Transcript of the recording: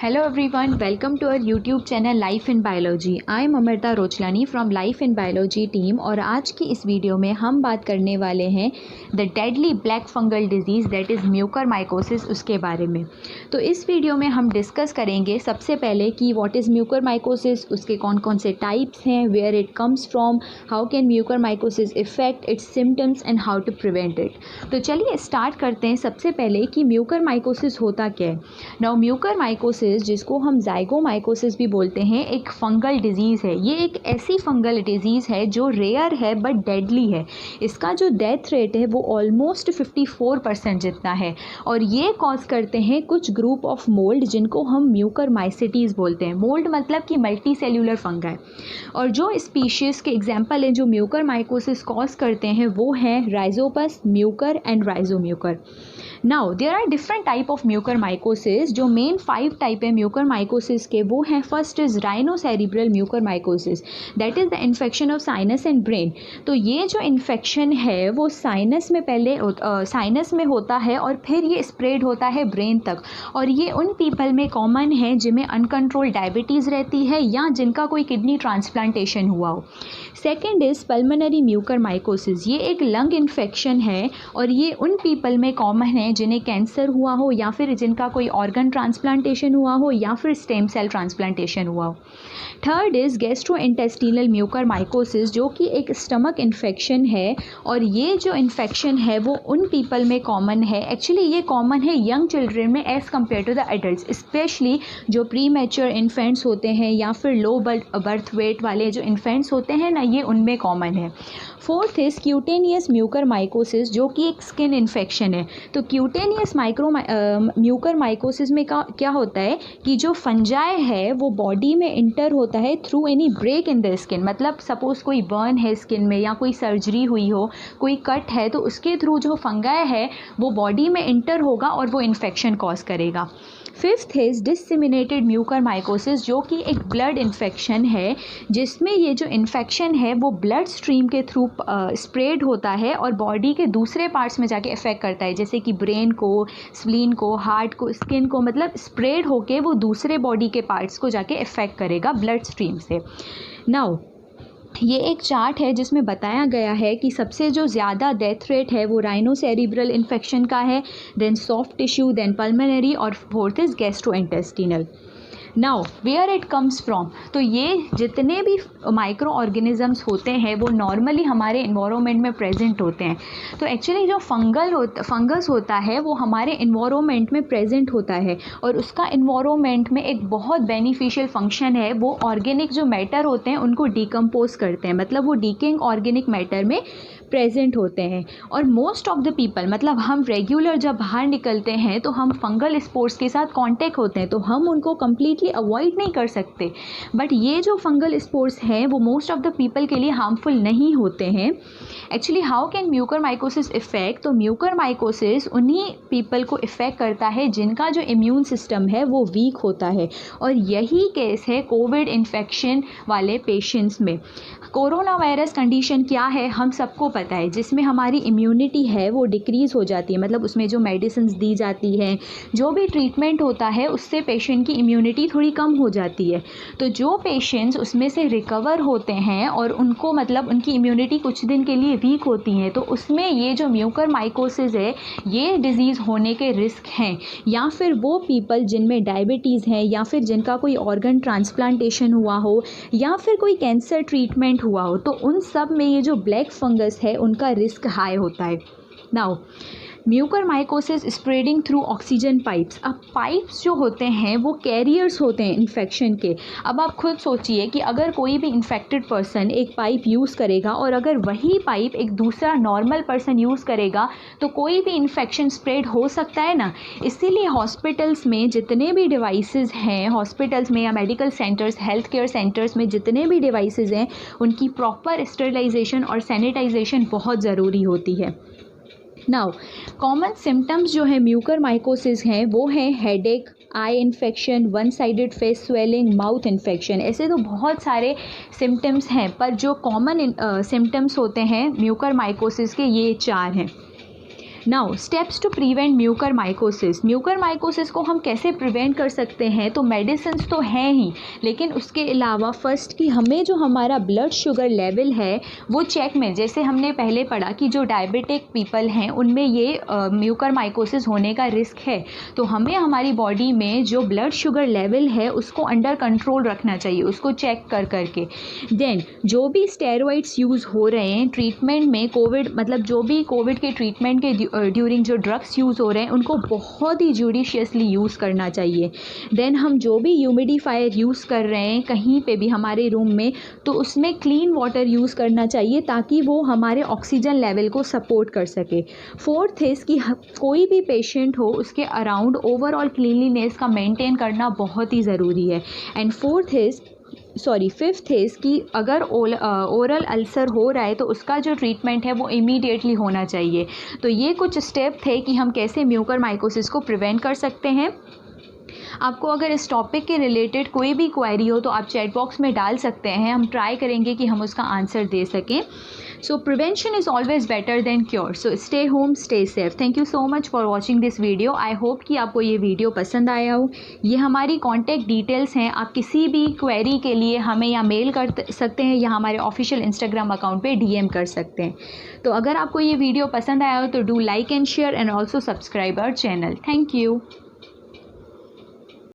Hello everyone, welcome to our YouTube channel Life in Biology. I am Amrita Rochlani from Life in Biology team और आज की इस video में हम बात करने वाले हैं the deadly black fungal disease that is mucormycosis, उसके बारे में। तो इस वीडियो में हम डिस्कस करेंगे सबसे पहले कि व्हाट इज़ म्यूकरमाइकोसिस, उसके कौन कौन से टाइप्स हैं, where it comes from, how can mucormycosis effect its symptoms and how to prevent it. तो चलिए स्टार्ट करते हैं सबसे पहले कि म्यूकरमाइकोसिस होता क्या है। नाउ म्यूकरमाइकोसिस, जिसको हम ज़ाइगोमाइकोसिस भी बोलते हैं, एक फंगल डिजीज़ है। ये एक ऐसी फंगल डिजीज़ है जो रेयर है बट डेडली है। इसका जो डेथ रेट है वो ऑलमोस्ट 54% जितना है और ये कॉज करते हैं कुछ ग्रुप ऑफ मोल्ड जिनको हम म्यूकरमाइसिटीज़ बोलते हैं। मोल्ड मतलब कि मल्टी सेल्यूलर फंगाई। और जो स्पीशीज़ के एग्जाम्पल हैं जो म्यूकरमाइकोसिस कॉज करते हैं वो हैं Rhizopus, Mucor and Rhizomucor. Now there are different type of mucormycosis. जो मेन 5 टाइप है म्यूकरमाइकोसिस के वो हैं, first is rhinocerebral mucormycosis, that is the infection of sinus and brain. तो ये जो इन्फेक्शन है वो साइनस में पहले साइनस में होता है और फिर ये स्प्रेड होता है ब्रेन तक। और ये उन पीपल में कॉमन है जिनमें अनकंट्रोल्ड डायबिटीज़ रहती है या जिनका कोई किडनी ट्रांसप्लांटेशन हुआ हो। Second is pulmonary mucormycosis. ये एक लंग इन्फेक्शन है और ये उन पीपल में कॉमन है जिन्हें कैंसर हुआ हो या फिर जिनका कोई ऑर्गन ट्रांसप्लांटेशन हुआ हो या फिर स्टेम सेल ट्रांसप्लांटेशन हुआ हो। थर्ड इज़ गैस्ट्रोइंटेस्टिनल म्यूकरमाइकोसिस, जो कि एक स्टमक इन्फेक्शन है और ये जो इन्फेक्शन है वो उन पीपल में कॉमन है। एक्चुअली ये कॉमन है यंग चिल्ड्रन में as compared to the adults, especially जो प्री मैच्योर इन्फेंट्स होते हैं या फिर लो बर्थ वेट वाले जो इन्फेंट्स होते हैं ना, ये उनमें कॉमन है। फोर्थ इज़ क्यूटेनियस म्यूकरमाइकोसिस, जो कि एक स्किन इन्फेक्शन है। तो क्यूटेनियस म्यूकरमाइकोसिस में क्या होता है कि जो फंजाई है वो बॉडी में इंटर होता है through any break in the skin. मतलब सपोज़ कोई बर्न है स्किन में या कोई सर्जरी हुई हो, कोई कट है, तो उसके थ्रू जो फंगाई है वो बॉडी में इंटर होगा और वो इन्फेक्शन कॉज करेगा। फिफ्थ इज़ डिसमिनेटेड म्यूकरमाइकोसिस, जो कि एक ब्लड इन्फेक्शन है जिसमें ये जो इन्फेक्शन है वो ब्लड स्ट्रीम के थ्रू स्प्रेड होता है और बॉडी के दूसरे पार्ट्स में जाके इफ़ेक्ट करता है, जैसे कि ब्रेन को, स्प्लीन को, हार्ट को, स्किन को। मतलब स्प्रेड होके वो दूसरे बॉडी के पार्ट्स को जाके इफ़ेक्ट करेगा ब्लड स्ट्रीम से। नाउ ये एक चार्ट है जिसमें बताया गया है कि सबसे जो ज़्यादा डेथ रेट है वो राइनोसेरिब्रल इन्फेक्शन का है, then soft tissue, then pulmonary और fourth is gastrointestinal. Now where it comes from, तो ये जितने भी माइक्रो ऑर्गेनिजम्स होते हैं वो नॉर्मली हमारे इन्वायरमेंट में प्रेजेंट होते हैं। तो एक्चुअली जो फंगस होता है वो हमारे इन्वायरमेंट में प्रेजेंट होता है और उसका इन्वायरमेंट में एक बहुत बेनिफिशियल फंक्शन है। वो ऑर्गेनिक जो मैटर होते हैं उनको डिकम्पोज करते हैं, मतलब वो डीकेइंग ऑर्गेनिक मैटर में प्रेजेंट होते हैं। और मोस्ट ऑफ द पीपल, मतलब हम रेगुलर जब बाहर निकलते हैं तो हम फंगल स्पोर्स के साथ कांटेक्ट होते हैं, तो हम उनको कम्प्लीटली अवॉइड नहीं कर सकते। बट ये जो फंगल स्पोर्स हैं वो मोस्ट ऑफ द पीपल के लिए हार्मफुल नहीं होते हैं। Actually how can mucormycosis effect, तो म्यूकरमाइकोसिस उन्हीं पीपल को इफ़ेक्ट करता है जिनका जो इम्यून सिस्टम है वो वीक होता है और यही केस है कोविड इन्फेक्शन वाले पेशेंट्स में। कोरोना वायरस कंडीशन क्या है हम सबको पता है, जिसमें हमारी इम्यूनिटी है वो डिक्रीज़ हो जाती है। मतलब उसमें जो मेडिसिन्स दी जाती हैं, जो भी ट्रीटमेंट होता है, उससे पेशेंट की इम्यूनिटी थोड़ी कम हो जाती है। तो जो पेशेंट्स उसमें से रिकवर होते हैं और उनको मतलब उनकी इम्यूनिटी कुछ दिन के लिए वीक होती है, तो उसमें ये जो म्यूकरमाइकोसिस है ये डिज़ीज़ होने के रिस्क हैं। या फिर वो पीपल जिनमें डायबिटीज़ हैं या फिर जिनका कोई ऑर्गन ट्रांसप्लांटेशन हुआ हो या फिर कोई कैंसर ट्रीटमेंट हुआ हो, तो उन सब में ये जो ब्लैक फंगस है उनका रिस्क हाई होता है। Now mucormycosis spreading through oxygen pipes. अब पाइप्स जो होते हैं वो कैरियर्स होते हैं इन्फेक्शन के। अब आप खुद सोचिए कि अगर कोई भी इन्फेक्टेड पर्सन एक पाइप यूज़ करेगा और अगर वही पाइप एक दूसरा नॉर्मल पर्सन यूज़ करेगा तो कोई भी इन्फेक्शन स्प्रेड हो सकता है ना। इसीलिए हॉस्पिटल्स में जितने भी डिवाइसेस हैं, हॉस्पिटल्स में या medical centres, health care centres में जितने भी डिवाइसेस हैं, उनकी प्रॉपर स्टेरिलाइजेशन और सैनिटाइजेशन बहुत ज़रूरी होती है। नाउ कॉमन सिम्टम्स जो है म्यूकरमाइकोसिस हैं वो हैं headache, eye infection, one sided face swelling, mouth infection. ऐसे तो बहुत सारे सिम्टम्स हैं पर जो कॉमन सिम्टम्स होते हैं म्यूकरमाइकोसिस के ये 4 हैं। Now steps to prevent mucormycosis. Mucormycosis को हम कैसे प्रिवेंट कर सकते हैं? तो मेडिसिन तो हैं ही, लेकिन उसके अलावा फर्स्ट कि हमें जो हमारा ब्लड शुगर लेवल है वो चेक में, जैसे हमने पहले पढ़ा कि जो डायबिटिक पीपल हैं उनमें ये म्यूकरमाइकोसिस होने का रिस्क है, तो हमें हमारी बॉडी में जो ब्लड शुगर लेवल है उसको अंडर कंट्रोल रखना चाहिए, उसको चेक कर करके। देन जो भी स्टेरॉइड्स यूज़ हो रहे हैं ट्रीटमेंट में, कोविड मतलब जो भी कोविड के ट्रीटमेंट के ड्यूरिंग जो ड्रग्स यूज़ हो रहे हैं उनको बहुत ही जुडिशियसली यूज़ करना चाहिए। देन हम जो भी ह्यूमिडिफायर यूज़ कर रहे हैं कहीं पे भी हमारे रूम में, तो उसमें क्लीन वाटर यूज़ करना चाहिए ताकि वो हमारे ऑक्सीजन लेवल को सपोर्ट कर सके। फोर्थ इज़ कि कोई भी पेशेंट हो उसके अराउंड ओवरऑल क्लीनलीनेस का मेंटेन करना बहुत ही ज़रूरी है। एंड फिफ्थ इज़ कि अगर ओरल अल्सर हो रहा है तो उसका जो ट्रीटमेंट है वो इमीडिएटली होना चाहिए। तो ये कुछ स्टेप थे कि हम कैसे म्यूकरमाइकोसिस को प्रिवेंट कर सकते हैं। आपको अगर इस टॉपिक के रिलेटेड कोई भी क्वेरी हो तो आप चैट बॉक्स में डाल सकते हैं, हम ट्राई करेंगे कि हम उसका आंसर दे सकें। सो prevention is always better than cure, so stay home stay safe. Thank you so much for watching this video. I hope कि आपको ये वीडियो पसंद आया हो। ये हमारी कॉन्टैक्ट डिटेल्स हैं, आप किसी भी क्वेरी के लिए हमें या मेल कर सकते हैं या हमारे ऑफिशियल इंस्टाग्राम अकाउंट पे DM कर सकते हैं। तो अगर आपको ये वीडियो पसंद आया हो तो do like and share and also subscribe our channel. Thank you.